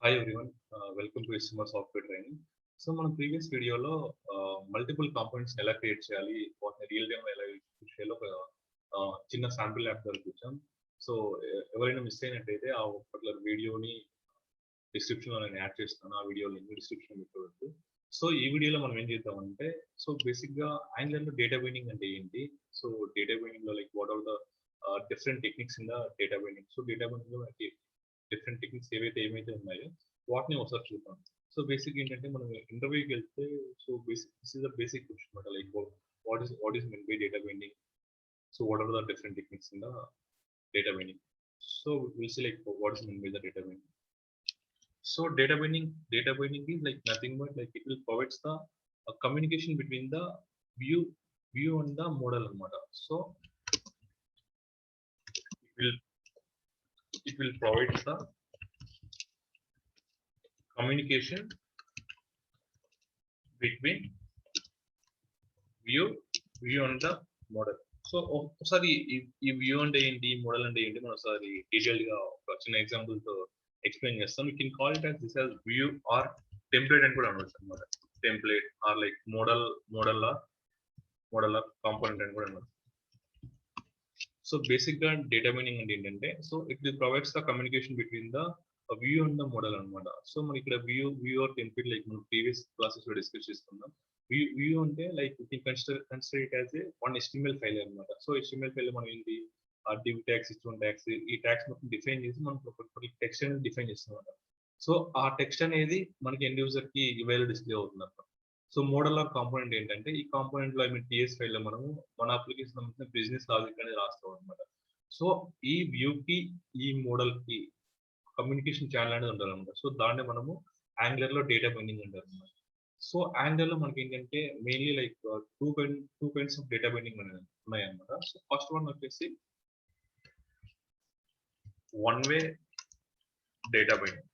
Hi everyone, welcome to HTML software training. So మన previous వీడియోలో multiple components ఎలా create చేయాలి, వాటిని రియల్ టైమ్ ఎలా యూజ్ చేయాలో ఒక చిన్న శాంపిల్ యాప్ ద్వారా చూసాం. సో ఎవరైనా మిస్ అయినట్టయితే ఆ పర్టికులర్ వీడియోని డిస్క్రిప్షన్లో నేను యాడ్ చేస్తాను. ఆ వీడియో లింక్ డిస్క్రిప్షన్ పెట్టవచ్చు. సో ఈ వీడియోలో మనం ఏం చేద్దామంటే, సో బేసిక్గా యాంగులర్లో డేటా బైండింగ్ అంటే ఏంటి, సో డేటా బైండింగ్లో like what are the different techniques in the data binding. So data బైండింగ్లో మనకి డిఫరెంట్ టెక్నిక్స్ ఏమైతే ఉన్నాయో వాటిని ఒకసారి చూద్దాం. సో బేసిక్ ఏంటంటే మనం ఇంటర్వ్యూకి వెళ్తే, so basic this is the basic question అనమాట, like what is mean by data binding, so what are the different techniques in the data binding. So will see like what is mean by the data binding. So data binding is like nothing but like it will provides the communication between the view and the model anamata. So it will provide the communication between view and the model. So ఒకసారి ఈ view అంటే ఏంటి, model అంటే ఏంటి, మనం ఒకసారి detailed గా ఒక చిన్న ఎగ్జాంపుల్ తో ఎక్స్ప్లెయిన్ చేస్తాం. You can call it as this as view or template అని కూడా అనవచ్చు అనమాట. Template or like model component అని కూడా అనవచ్చు. సో బేసిక్ గా డేటా బైండింగ్ అంటే ఏంటంటే, so it provides the communication between the view and the model అనమాట. సో మనకి ఇక్కడ వ్యూ ఆర్ టెంప్లేట్ లైక్ మనం ప్రీవియస్ క్లాసెస్ లో డిస్కస్ చేసుకున్నాం. వ్యూ అంటే like consider it as a one HTML file అనమాట. సో HTML ఫైల్ మనం ఏంటి, div tags, h1 tags, ఈ ట్యాగ్స్ మొత్తం డిఫైన్ చేసి మనకు ఒక టెక్స్ట్ అనేది డిఫైన్ చేస్తాం. సో ఆ టెక్స్ట్ అనేది మనకి ఎండ్ యూజర్ కి ఇవేళ డిస్ప్లే అవుతుంది అనమాట. సో మోడల్ ఆర్ కాంపోనెంట్ ఏంటంటే, ఈ కాంపోనెంట్ లో TS ఫైల్ లో మనము మన అప్లికేషన్ సంబంధించిన బిజినెస్ లాజిక్ అనేది రాస్తాం అనమాట. సో ఈ వ్యూ కి ఈ మోడల్ కి కమ్యూనికేషన్ ఛానల్ అనేది ఉండాలి అనమాట. సో దాన్ని మనము యాంగులర్ లో డేటా బైండింగ్ అంటారు అనమాట. సో యాంగులర్ లో మనకి ఏంటంటే mainly like two kinds of data binding అనేది ఉన్నాయి అనమాట. సో ఫస్ట్ వన్ వచ్చేసి one way data binding.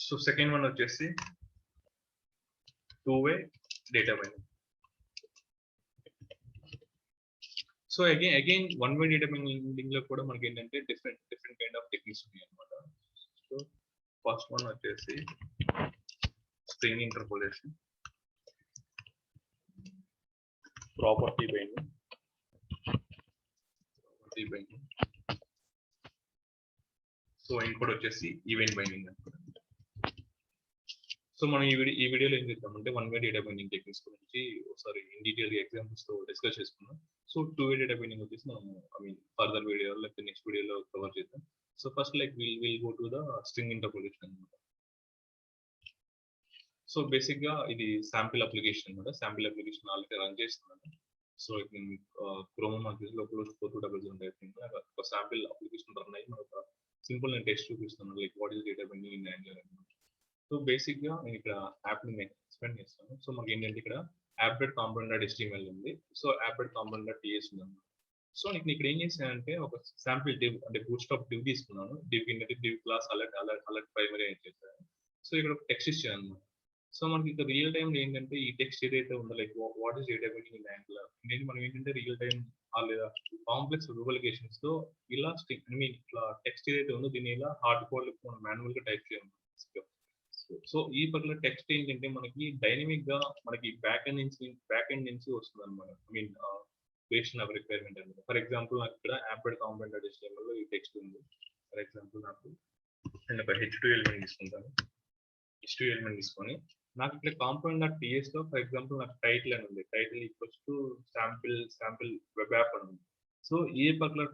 So second one వచ్చేసి two way data binding. So again one way data binding లో కూడా మనకి ఏంటంటే different kind of techniques ఉన్నాయి అన్నమాట. సో ఫస్ట్ వన్ వచ్చేసి string interpolation, property binding, so ఇంకోటి వచ్చేసి ఈవెంట్ బైండింగ్ అనమాట. సో మనం ఈ వీడియోలో ఏం చేద్దామంటే one way data binding techniques గురించి ఒకసారి ఇన్ డీటెయిల్ ఎగ్జాంపుల్స్ తో డిస్కస్ చేసుకున్నాం. So two way data binding వచ్చేసి మనం ఫర్దర్ వీడియో లేకపోతే నెక్స్ట్ వీడియోలో కవర్ చేద్దాం. So first like will go to the string interpolation అనమాట. సో బేసిక్ గా ఇది శాంపిల్ అప్లికేషన్ అనమాట. శాంపిల్ అప్లికేషన్ ఆల్రెడీ రన్ చేస్తున్నాను. సో నేను క్రోమ్ లో క్లోజ్ 4200 ఉంటాయి. ఒక శాంపిల్ అప్లికేషన్ రన్ అయ్యి మనకు సింపుల్ నేను టెస్ట్ చూపిస్తాను, like what is data binding in angular అనమాట. సో బేసిక్ గా నేను ఇక్కడ యాప్ ని ఎక్స్ప్లెయిన్ చేస్తాను. సో మనకి ఏంటంటే ఇక్కడ app.component.html ఉంది. సో app.component.ts ఉంది అనమాట. సో నేను ఇక్కడ ఏం చేశానంటే ఒక శాంపిల్ డివ్ అంటే బూట్ స్టాప్ డివ్ తీసుకున్నాను. డివ్ కింద డివ్ క్లాస్ అలర్ట్ ప్రైమరీ అని చేశాను. సో ఇక్కడ టెక్స్ట్ ఇచ్చాను అనమాట. సో మనకి ఇక్కడ రియల్ టైం ఏంటంటే ఈ టెక్స్ట్ ఏదైతే ఉందో like what is data binding in angular అనేది మనం ఏంటంటే రియల్ టైం లేదా కాంప్లెక్స్ రూబలికేషన్స్ లో ఇలా ఇట్లా టెక్స్ట్ ఏదైతే ఉందో దీన్ని ఇలా హార్డ్ కోడ్ మనం మాన్యువల్ గా టైప్ చేయాలి. సో ఈ పర్టికులర్ టెక్స్ట్ ఏంటంటే మనకి డైనమిక్ గా మనకి బ్యాక్ ఎండ్ నుంచి వస్తుంది అనమాట. బేస్డ్ ఆన్ రిక్వైర్మెంట్ అనమాట. ఫర్ ఎగ్జాంపుల్ నాకు ఇక్కడ app.component.html లో ఈ టెక్స్ట్ ఉంది. ఫర్ ఎగ్జాంపుల్ నాకు నేను ఒక h2 ఎలిమెంట్ తీసుకుంటాను. h2 ఎలిమెంట్ తీసుకొని నాకు ఇక్కడ component.ts లో ఫర్ ఎగ్జాంపుల్ నాకు టైటిల్ అని ఉంది. Title equals to sample web app అని ఉంది. సో ఈ పర్టికులర్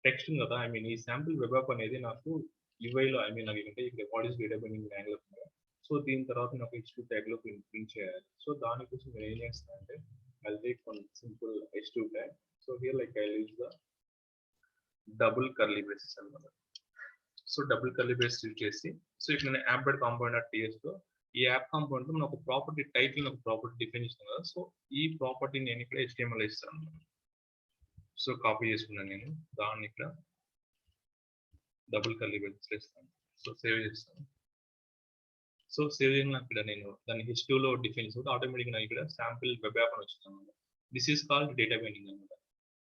టెక్స్ట్ కదా, ఈ శాంపిల్ వెబ్ యాప్ అనేది నాకు యూఐలో నాకు ఏంటంటే ఇక్కడ what is data binding in angular. So దీని తర్వాత నాకు h2 ట్యాగ్ లో ప్రింట్ చేయాలి. సో దానికోసం నేను ఏం చేస్తానంటే I'll take one simple h2 tag. So here like I'll use the double curly braces అన్నమాట. So double curly braces use చేసి, సో ఇక్కడ నేను app.component.ts లో ఈ యాప్ కాంపోనెంట్ మనం ఒక ప్రాపర్టీ టైటిల్ ఒక ప్రాపర్టీ డిఫైన్ చేస్తాను కదా. సో ఈ ప్రాపర్టీ నేను ఇక్కడ HTML ఇస్తాను అనమాట. సో కాపీ చేసుకున్నాను నేను దాన్ని ఇక్కడ డబుల్ కర్లీ బ్రేసెస్ ఇస్తాను. సో సేవ్ చేస్తాను. సో సేవ్ చేసిన ఇక్కడ నేను దాన్ని h2 లో డిఫైన్ చేసి ఆటోమేటిక్ గా ఇక్కడ శాంపిల్ వెబ్ యాప్ అని వచ్చింది అనమాట. This is called data binding అనమాట.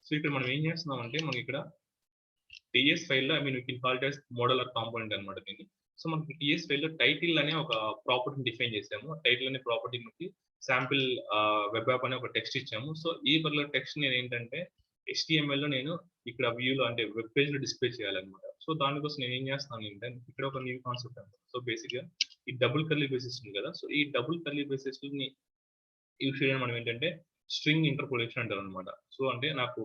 సో ఇక్కడ మనం ఏం చేస్తున్నాం అంటే మనకి ఇక్కడ టీఎస్ ఫైల్లో I mean you can call it as model or component అనమాట దీన్ని. సో మనకి టీఎస్ ఫైల్లో టైటిల్ అనే ఒక ప్రాపర్టీని డిఫైన్ చేసాము. టైటిల్ అనే ప్రాపర్టీకి శాంపిల్ వెబ్ యాప్ అనే ఒక టెక్స్ట్ ఇచ్చాము. సో ఈ పర్టికులర్ టెక్స్ట్ నేను ఏంటంటే HTML లో నేను ఇక్కడ వ్యూలో అంటే వెబ్ పేజ్ లో డిస్ప్లే చేయాలన్నమాట. సో దానికోసం నేను ఏం చేస్తాను అంటే ఇక్కడ ఒక న్యూ కాన్సెప్ట్ అనమాట. సో బేసిక్ గా ఈ డబుల్ కర్లీ బేసిస్ ఉంది కదా, సో ఈ డబుల్ కర్లీ బేసిస్ ని యూజ్ చేయడం మనం ఏంటంటే స్ట్రింగ్ ఇంటర్పోలేషన్ అంటారు అనమాట. సో అంటే నాకు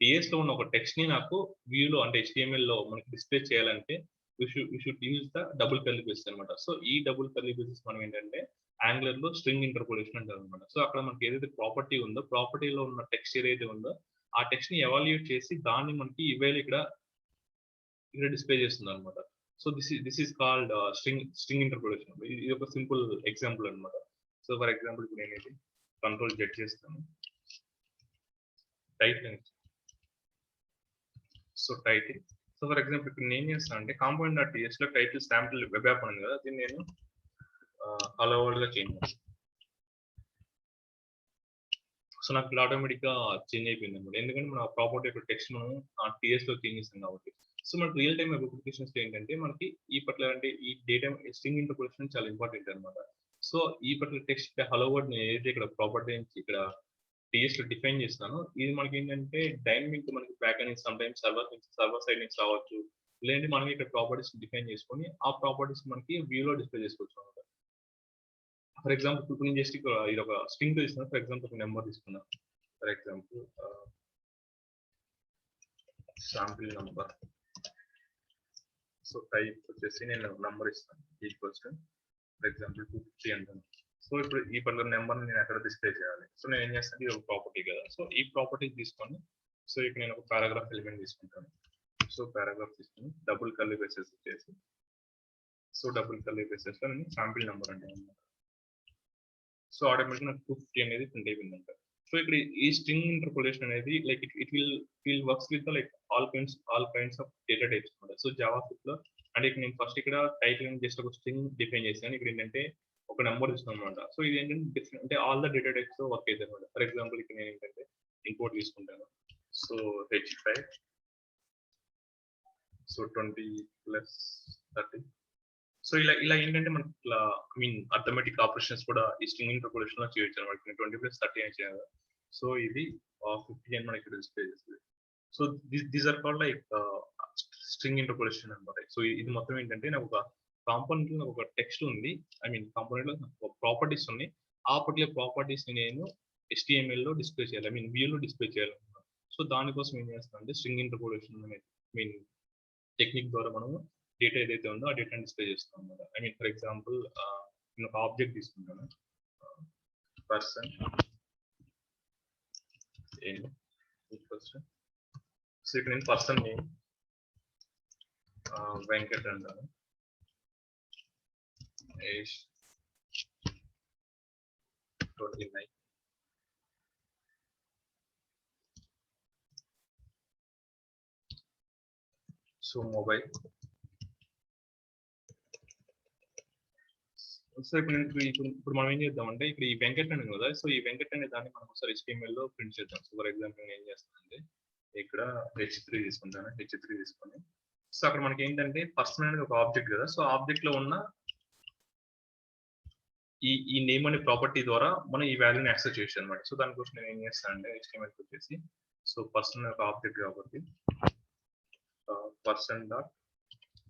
టీఎస్ లో ఉన్న ఒక టెక్స్ట్ ని నాకు వ్యూలో అంటే HTML లో మనకి డిస్ప్లే చేయాలంటే you should use the double curly basis అనమాట. సో ఈ డబుల్ కర్లీ బేసిస్ మనం ఏంటంటే యాంగులర్ లో స్ట్రింగ్ ఇంటర్పోలేషన్ అంటారు అనమాట. సో అక్కడ మనకి ఏదైతే ప్రాపర్టీ ఉందో ప్రాపర్టీలో ఉన్న టెక్స్ట్ ఏదైతే ఉందో ఆ టెక్స్ట్ ని ఎవాల్యుయేట్ చేసి దాన్ని మనకి ఈవేళ ఇక్కడ డిస్ప్లే చేస్తుంది అనమాట. So this is called string interpolation. ఇది ఒక సింపుల్ ఎగ్జాంపుల్ అనమాట. సో ఫర్ ఎగ్జాంపుల్ ఇప్పుడు నేను ఇది కంట్రోల్ జెడ్ చేస్తాను, title. So title, so for example ఇప్పుడు నేను ఏం చేస్తాను అంటే కాంపోనెంట్ డాట్ టీఎస్ లో టైటిల్ శాంపుల్ వెబ్ యాప్ ఉంది కదా, దీన్ని నేను హలో వరల్డ్ గా చేంజ్ చేస్తాను. సో నాకు ఇలా ఆటోమేటిక్ గా చేంజ్ అయిపోయింది అనమాట. ఎందుకంటే మన ప్రాపర్టీ యొక్క టెక్స్ట్ మనం టీఎస్ లో చేంజ్ చేస్తాం కాబట్టి. సో మనకి రియల్ టైమ్ అప్లికేషన్స్ ఏంటంటే మనకి ఈ పర్టికులర్ అంటే ఈ డేటా స్ట్రింగ్ ఇంటర్పోలేషన్ చాలా ఇంపార్టెంట్ అనమాట. సో ఈ పర్టికులర్ టెక్స్ట్ హలో వర్డ్ నేను ఏదైతే ఇక్కడ ప్రాపర్టీ నుంచి ఇక్కడ టీఎస్ లో డిఫైన్ చేస్తాను, ఇది మనకి ఏంటంటే డైనమిక్ మనకి బ్యాక్ అనేది సమ్ టైమ్స్ సర్వర్ సైడ్ నుంచి రావచ్చు, లేదంటే మనం ఇక్కడ ప్రాపర్టీస్ డిఫైన్ చేసుకొని ఆ ప్రాపర్టీస్ మనకి వ్యూలో డిస్ప్లే చేసుకోవచ్చు అనమాట. ఫర్ ఎగ్జాంపుల్ ఇప్పుడు నేను జస్ట్ ఇది ఒక స్ట్రింగ్ తీసుకున్నాను. ఫర్ ఎగ్జాంపుల్ ఒక నెంబర్ తీసుకున్నాను. For example sample number. So type వచ్చేసి నేను నంబర్ ఇస్తాను ఈక్వల్స్ టు ఫర్ ఎగ్జాంపుల్ 250 అంటాను. సో ఇప్పుడు ఈ పర్టికులర్ నెంబర్ నేను ఎక్కడ డిస్ప్లే చేయాలి. సో నేను ఏం చేస్తాను, ఇది ఒక ప్రాపర్టీ కదా, సో ఈ ప్రాపర్టీ తీసుకొని సో ఇక్కడ నేను ఒక పారాగ్రాఫ్ ఎలిమెంట్ తీసుకుంటాను. సో పారాగ్రాఫ్ తీసుకొని డబుల్ కర్లీ బ్రేసెస్ వచ్చేసి సో డబుల్ కర్లీ బ్రేసెస్ లో నేను శాంపిల్ నెంబర్ అంటాను అనమాట. సో ఆటోమేటిక్ నాకు 250 అనేది ప్రింట్ అయిపోయింది అంట. సో ఇక్కడ ఈ స్ట్రింగ్ ఇంటర్పోలేషన్ అనేది like it will works with like all kinds of data types అనమాట. సో జావా స్క్రిప్ట్ లో అంటే ఇక్కడ నేను ఫస్ట్ ఇక్కడ టైటిల్ జస్ట్ ఒక స్ట్రింగ్ డిఫైన్ చేశాను. ఇక్కడ ఏంటంటే ఒక నెంబర్ ఇస్తాను అనమాట. సో ఇది ఏంటంటే డిఫరెంట్ అంటే all the data types work అవుతుంది అనమాట. ఫర్ ఎగ్జాంపుల్ ఇక్కడ నేను ఏంటంటే ఇంపోర్ట్ తీసుకుంటాను. So H5 so 20+30. సో ఇలా ఏంటంటే మనకి ఇట్లా ఐ మీన్ అథమెటిక్ ఆపరేషన్స్ కూడా ఈ స్ట్రింగ్ ఇంటర్పోలేషన్ లో చేయొచ్చు అనమాట. 20+30 అని చేయాలి. సో ఇది 50 అని మనకి డిస్ప్లే చేస్తుంది. So these are called like string interpolation అనమాట. సో ఇది మొత్తం ఏంటంటే నాకు ఒక కాంపోనెంట్ లో ఒక టెక్స్ట్ ఉంది, ఐ మీన్ కాంపోనెంట్ లో ఒక ప్రాపర్టీస్ ఉన్నాయి. ఆ పర్టికులర్ ప్రాపర్టీస్ ని నేను HTML లో డిస్ప్లే చేయాలి, ఐ మీన్ వ్యూ లో డిస్ప్లే చేయాలన్నమాట. సో దానికోసం ఏం చేస్తాను అంటే స్ట్రింగ్ ఇంటర్పోలేషన్ అనే మీన్ టెక్నిక్ ద్వారా మనము డేటా ఏదైతే ఉందో ఆ డేటాని డిస్ప్లే చేస్తాం అనమాట. ఐ మీన్ ఫర్ ఎగ్జాంపుల్ నేను ఒక ఆబ్జెక్ట్ తీసుకుంటాను, పర్సన్ సో ఇక్కడ నేను పర్సన్ నేమ్ వెంకట్ అంటాను, ఏజ్ 29. So mobile. సో ఇప్పుడు మనం ఏం చేద్దాం అంటే ఇక్కడ ఈ వెంకట్ అని కదా, సో ఈ వెంకట్ అనే దాన్ని మనం ఒకసారి HTML లో ప్రింట్ చేద్దాం. సో ఫర్ ఎగ్జాంపుల్ నేను ఏం చేస్తానంటే ఇక్కడ H3 తీసుకుంటాను. H3 తీసుకొని సో అక్కడ మనకి ఏంటంటే పర్సన్ అనేది ఒక ఆబ్జెక్ట్ కదా, సో ఆబ్జెక్ట్ లో ఉన్న ఈ నేమ్ అనే ప్రాపర్టీ ద్వారా మనం ఈ వాల్యూని యాక్సెస్ చేయొచ్చు అనమాట. సో దానికోసం నేను ఏం చేస్తాను అంటే HTML వచ్చేసి సో పర్సన్ ఒక ఆబ్జెక్ట్ కాబట్టి పర్సన్ డాట్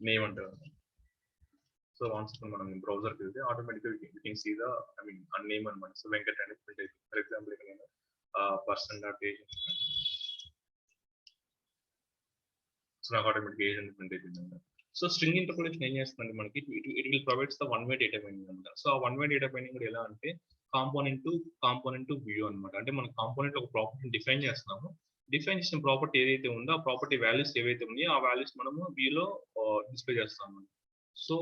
నేమ్ అంటారు. సో వన్స్ మనం బ్రౌజర్ కి వెళ్తే ఆటోమేటిక్గా you can see the I mean ఆ నేమ్ అనమాట. సో వెంకట్ అనేది ప్రింట్ అవుతుంది. ఫర్ ఎగ్జాంపుల్ ఇక్కడ నేను పర్సన్ డాట్ ఏజ్, సో నాకు ఆటోమేటిక్ ఏజ్ అనేది ప్రింట్ అవుతుంది అనమాట. సో స్ట్రింగ్ ఇంటర్పోలేషన్ ఏం చేస్తుందంటే మనకి it will provides the one way data binding అనమాట. సో ఆ వన్ వే డేటా బైండింగ్ కూడా ఎలా అంటే కాంపోనెంట్ టు వ్యూ అనమాట. అంటే మన కాంపోనెంట్ ఒక ప్రాపర్టీ డిఫైన్ చేస్తున్నాము, డిఫైన్ చేసిన ప్రాపర్టీ ఏదైతే ఉందో ఆ ప్రాపర్టీ వాల్యూస్ ఏవైతే ఉన్నాయో ఆ వాల్యూస్ మనము వ్యూలో డిస్ప్లే చేస్తాము. So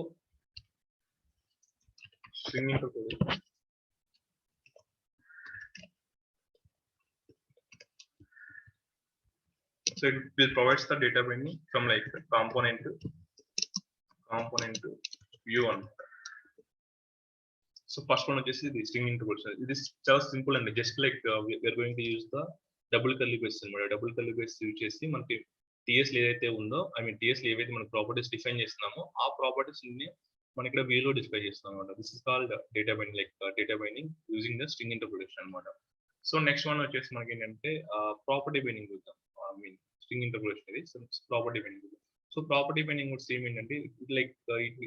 string interpolation so it will provides the data binding from like component to view on. So first one is the string interpolation. It is just simple and just like we are going to use the double curly braces. Double curly braces use chesi manaki టీఎస్లో ఏదైతే ఉందో టీఎస్లో ఏవైతే మనం properties define చేస్తున్నామో ఆ properties మనం ఇక్కడ వ్యూలో display చేస్తాం అనమాట. This is called data binding, like data binding using the string interpretation అనమాట. సో నెక్స్ట్ వన్ వచ్చేసి మనకి ఏంటంటే ప్రాపర్టీ బైండింగ్ చూద్దాం. స్ట్రింగ్ ఇంటర్ప్రిటేషన్ ఇది property binding. So property binding కూడా సేమ్ ఏంటంటే like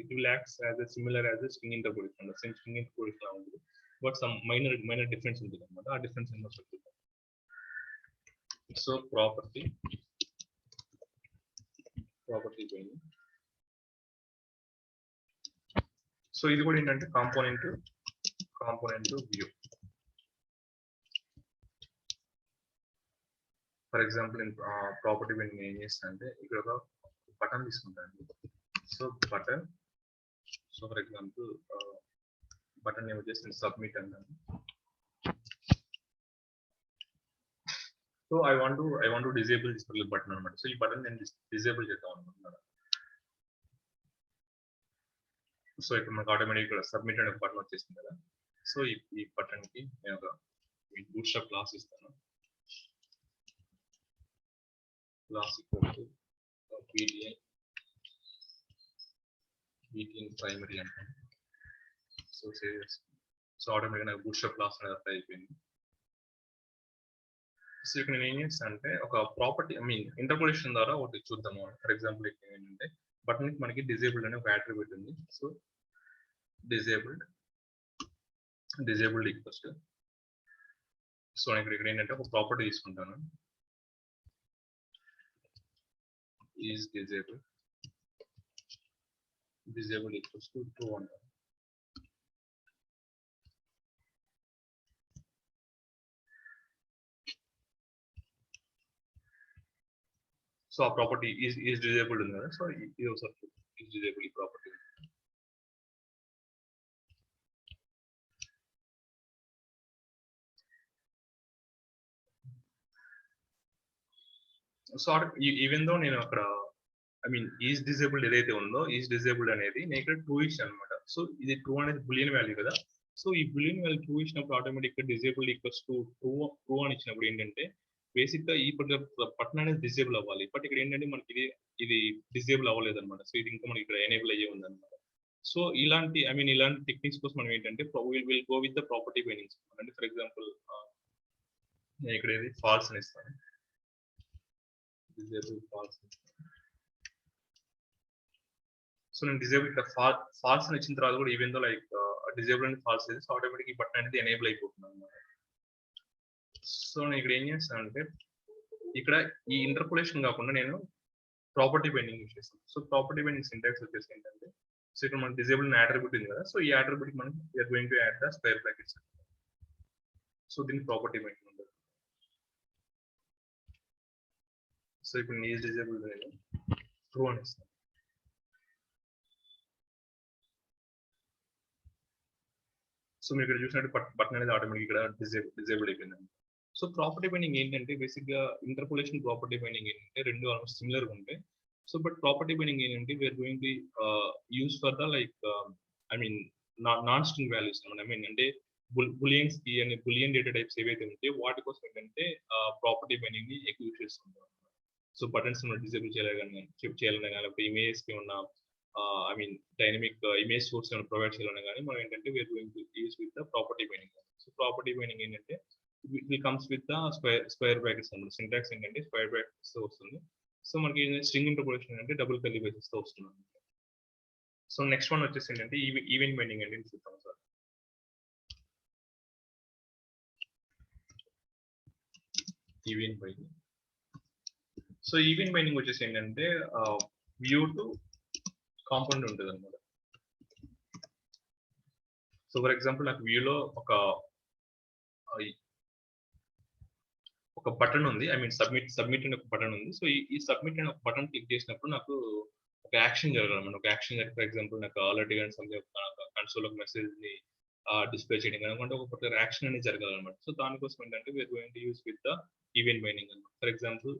it will acts as similar as string interpretation, same string interpretation లా ఉంటుంది, బట్ సమ్ మైనర్ డిఫరెన్స్ ఉంటుంది అనమాట. ఆ డిఫరెన్స్ ఏంటో చూద్దాం. So property binding. సో ఇది కూడా ఏంటంటే కాంపోనెంట్ వ్యూ. ఫర్ ఎగ్జాంపుల్ నేను ప్రాపర్టీ బైండింగ్ ఏం చేస్తాను అంటే ఇక్కడ ఒక బటన్ తీసుకుంటాను. So button, so for example button ఏమో చేసి సబ్మిట్ అన్నాను. So I want to disable this particular button అనమాట. సో ఈ బటన్ నేను డిజేబుల్ చేద్దాం అనుకుంటున్నాను. సో ఇక్కడ మనకు ఆటోమేటిక్ ఇక్కడ సబ్మిట్ అనే బటన్ వచ్చేసింది కదా. సో ఈ బటన్ కి నేను ఒక బూట్స్ట్రాప్ క్లాస్ ఇస్తాను. Class equal to btn primary అంటాను. సో సో ఆటోమేటిక్ నాకు బూట్స్ట్రాప్ క్లాస్ అనేది అప్లై అయిపోయింది. సో ఇక్కడ నేను ఏం చేస్తాను అంటే ఒక ప్రాపర్టీ ఇంటర్ప్రిటేషన్ ద్వారా ఒకటి చూద్దాము. ఫర్ ఎగ్జాంపుల్ ఇక్కడ ఏంటంటే బటన్ కి మనకి డిజేబుల్డ్ అనే ఒక అట్రిబ్యూట్ ఉంది. So disabled equals to, so ఇక్కడ ఏంటంటే ఒక ప్రాపర్టీ తీసుకుంటాను, is disabled equals to true అంటాను. సో ఆ ప్రాపర్టీ ఈజ్ డిజేబుల్డ్ ఉంది కదా. సో ఇది ఒకసారి ఈజ్ డిజేబుల్డ్ ఈ ప్రాపర్టీ. సో ఈవెన్ దో నేను అక్కడ ఈజ్ డిజేబుల్డ్ ఏదైతే ఉందో ఈజ్ డిజేబుల్డ్ అనేది నేను ఇక్కడ ట్రూ ఇచ్చాను అనమాట. సో ఇది ట్రూ అనేది బులియన్ వాల్యూ కదా. సో ఈ బులియన్ వాల్యూ ట్రూ ఇచ్చినప్పుడు automatic disabled equals to true అని ఇచ్చినప్పుడు ఏంటంటే బేసిక్ గా ఈ బటన్ అనేది డిజేబుల్ అవ్వాలి. బట్ ఇక్కడ ఏంటంటే మనకి ఇది డిజేబుల్ అవ్వలేదు అనమాట. సో ఇది ఇంకా మనకి ఇక్కడ ఎనేబుల్ అయ్యే ఉంది అనమాట. సో ఇలాంటి ఇలాంటి టెక్నిక్స్ కోసం మనం ఏంటంటే will go with the property bindings. అంటే ఫర్ ఎగ్జాంపుల్ నేను ఇక్కడ ఏది ఫాల్స్ అని ఇస్తాను, డిజేబుల్ ఫాల్స్. సో నేను డిజేబుల్ ఇక్కడ ఫాల్స్ అని ఇచ్చిన తర్వాత కూడా even though like disable and false అయితే ఆటోమేటిక్ ఈ బటన్ అనేది ఎనేబుల్ అయిపోతుంది అనమాట. సో నేను ఇక్కడ ఏం చేస్తాను అంటే ఇక్కడ ఈ ఇంటర్పోలేషన్ కాకుండా నేను ప్రాపర్టీ బైండింగ్ యూజ్ చేస్తాను. సో ప్రాపర్టీ బైండింగ్ సింటాక్స్ వచ్చేసి ఏంటంటే, సో ఇక్కడ మన డిజేబుల్ అట్రిబ్యూట్ ఉంది కదా. సో ఈ అట్రిబ్యూట్ మనం we are going to add the square brackets. So దీనికి ప్రాపర్టీ బైండింగ్ ఉంటుంది. సో ఇప్పుడు ఈజ్ డిజేబుల్ ట్రూ అని ఇస్తాను. సో మీరు ఇక్కడ చూసినట్టు బటన్ అనేది ఆటోమేటిక్ ఇక్కడ డిజేబుల్ అయిపోయింది. సో ప్రాపర్టీ బైండింగ్ ఏంటంటే బేసిక్ గా ఇంటర్పోలేషన్ ప్రాపర్టీ బైండింగ్ ఏంటంటే రెండు ఆల్మోస్ట్ సిమిలర్ గా ఉంటాయి. సో బట్ ప్రాపర్టీ బైండింగ్ ఏంటంటే we are going to use for the like non string values అంటే బులియన్స్ కి అని బులియన్ డేటా టైప్స్ ఏవైతే ఉంటాయో వాటి కోసం ఏంటంటే ప్రాపర్టీ బైండింగ్ ని ఎక్కువ యూజ్ చేస్తుంటాం. సో బటన్స్ డిజేబుల్ చేయాలన్నా లేకపోతే ఇమేజెస్ కి ఉన్న డైనమిక్ ఇమేజ్ సోర్స్ ప్రొవైడ్ చేయాలన్నా కానీ మనం ఏంటంటే we are going to use with the property binding. So property binding ఏంటంటే it comes with the square brackets అన్నమాట. సింటాక్స్ ఏంటంటే స్క్వేర్ బ్రాకెట్స్ తో వస్తుంది. సో మనకి స్ట్రింగ్ ఇంటర్పోలేషన్ అంటే డబుల్ కర్లీ బ్రేసెస్ తో వస్తుంది. సో నెక్స్ట్ వన్ వచ్చేసి ఏంటంటే ఈవెంట్ బైండింగ్ అంటే చూద్దాం sir. Event binding. So event binding వచ్చేసి ఏంటంటే వ్యూ టు కాంపౌండ్ ఉంటుంది అనమాట. సో ఫర్ ఎగ్జాంపుల్ నాకు వ్యూలో ఒక బటన్ ఉంది, సబ్మిట్ అనే ఒక బటన్ ఉంది. సో ఈ సబ్మిట్ అనే ఒక బటన్ క్లిక్ చేసినప్పుడు నాకు ఒక యాక్షన్ జరగాలన్నమాట. ఒక యాక్షన్ జరిగి ఫర్ ఎగ్జాంపుల్ నాకు ఆల్రెడీ కానీ కన్సోల్ ఒక మెసేజ్ ని డిస్ప్లే చేయడం కానీ ఒక పర్టికులర్ యాక్షన్ అనేది జరగాలన్నమాట. సో దానికోసం ఏంటంటే we are going to use with the event binding అన్నమాట. ఫర్ ఎగ్జాంపుల్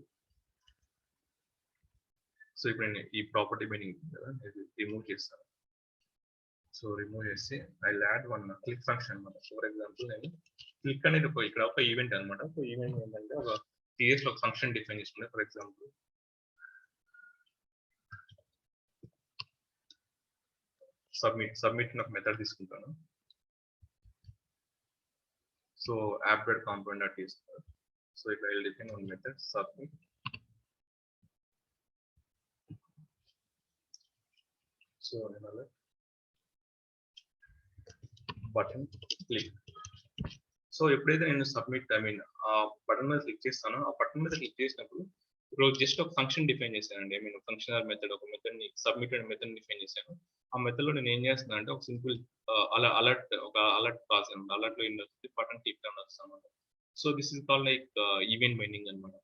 సో ఇప్పుడు నేను ఈ ప్రాపర్టీ బైండింగ్ కదా రిమూవ్ చేస్తాను. సో రిమూవ్ చేసి I add one click function అనమాట. ఫర్ ఎగ్జాంపుల్ నేను క్లిక్ అనేది ఇక్కడ ఒక ఈవెంట్ అనమాట. సో ఈవెంట్ ఏంటంటే ఒక టీఎస్ లో ఒక ఫంక్షన్ డిఫైన్ చేసుకున్నాను. ఫర్ ఎగ్జాంపుల్ సబ్మిట్ నాకు మెథడ్ తీసుకుంటాను. సో app.component కాంపోనెంట్ డాట్ తీసుకుంటాను. సో ఇక్కడ I will define one method submit. So అలా బటన్ క్లిక్. సో ఎప్పుడైతే నేను సబ్మిట్ ఆ బటన్ మీద క్లిక్ చేస్తానో, ఆ బటన్ మీద క్లిక్ చేసినప్పుడు ఇప్పుడు జస్ట్ ఒక ఫంక్షన్ డిఫైన్ చేశానండి. ఫంక్షన్ ఆర్ మెథడ్, ఒక మెథడ్ ని సబ్మిట్ అనే మెథడ్ డిఫైన్ చేశాను. ఆ మెథడ్ లో నేను ఏం చేస్తున్నాను అంటే ఒక సింపుల్ అలర్ట్ పాస్ అనమాట. అలర్ట్ లో బటన్ క్లిక్ అని వస్తాను. So this is called like event mining అనమాట.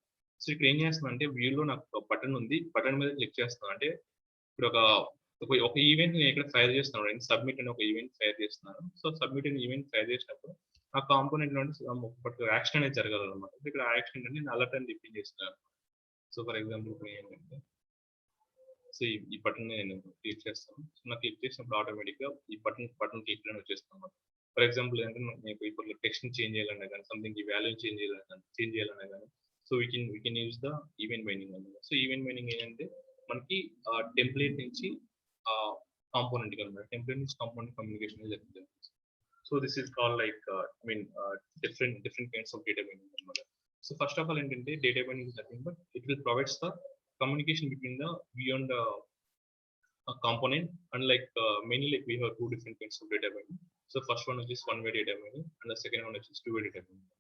సో ఇక్కడ ఏం చేస్తున్నా అంటే వ్యూలో నాకు బటన్ ఉంది, బటన్ మీద క్లిక్ చేస్తున్నాను. అంటే ఇప్పుడు ఒక ఈవెంట్ నేను ఇక్కడ ఫైర్ చేస్తున్నాను, సబ్మిట్ అని ఒక ఈవెంట్ ఫైర్ చేస్తున్నాను. సో సబ్మిట్ అని ఈవెంట్ ఫైర్ చేసినప్పుడు ఆ కాంపోనెంట్ లో యాక్షన్ అనేది జరగాలన్నమాట. ఇక్కడ యాక్షన్ అంటే నేను అలర్ట్ అని డిఫైన్ చేస్తున్నాను. సో ఫర్ ఎగ్జాంపుల్ ఇప్పుడు ఏంటంటే సో ఈ బటన్ నేను క్లిక్ చేస్తాను. సో నాకు క్లిక్ చేసినప్పుడు ఆటోమేటిక్గా ఈ బటన్ క్లిక్ అని వచ్చేస్తాను. ఫర్ ఎగ్జాంపుల్ ఏంటంటే నేను ఇప్పుడు టెక్స్ట్ చేంజ్ చేయాలన్నా కానీ, సంథింగ్ ఈ వాల్యూ చేంజ్ చేయాలన్నా కానీ, so we can use the event mining అనమాట. సో ఈవెంట్ మైనింగ్ ఏంటంటే మనకి టెంప్లెట్ నుంచి కాంపోనెంట్ అనమాట. టెంప్లెట్ నుంచి కాంపోనెంట్ కమ్యూనికేషన్ జరుగుతుంది. So this is call like different kinds of data mining అనమాట. So first of all ఏంటంటే data mining is nothing but it will provides the communication between the beyond the component, and like mainly like we have two different kinds of data mining. So first one is one way data mining and the second one is two way data mining.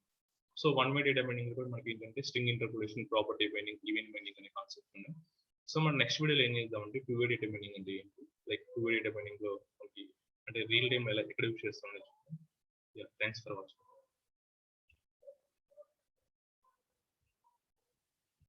So one way data mining కూడా మనకి ఏంటంటే string interpolation, property mining, event mining అనే concept ఉన్నాయి. So మన next వీడియోలో ఏం చేద్దామంటే two way data mining అంటే ఏంటి, like two way data mining లో మనకి అంటే రియల్ టైం ఎలా ఎక్కడ యూస్ చేస్తామని. Thanks for watching.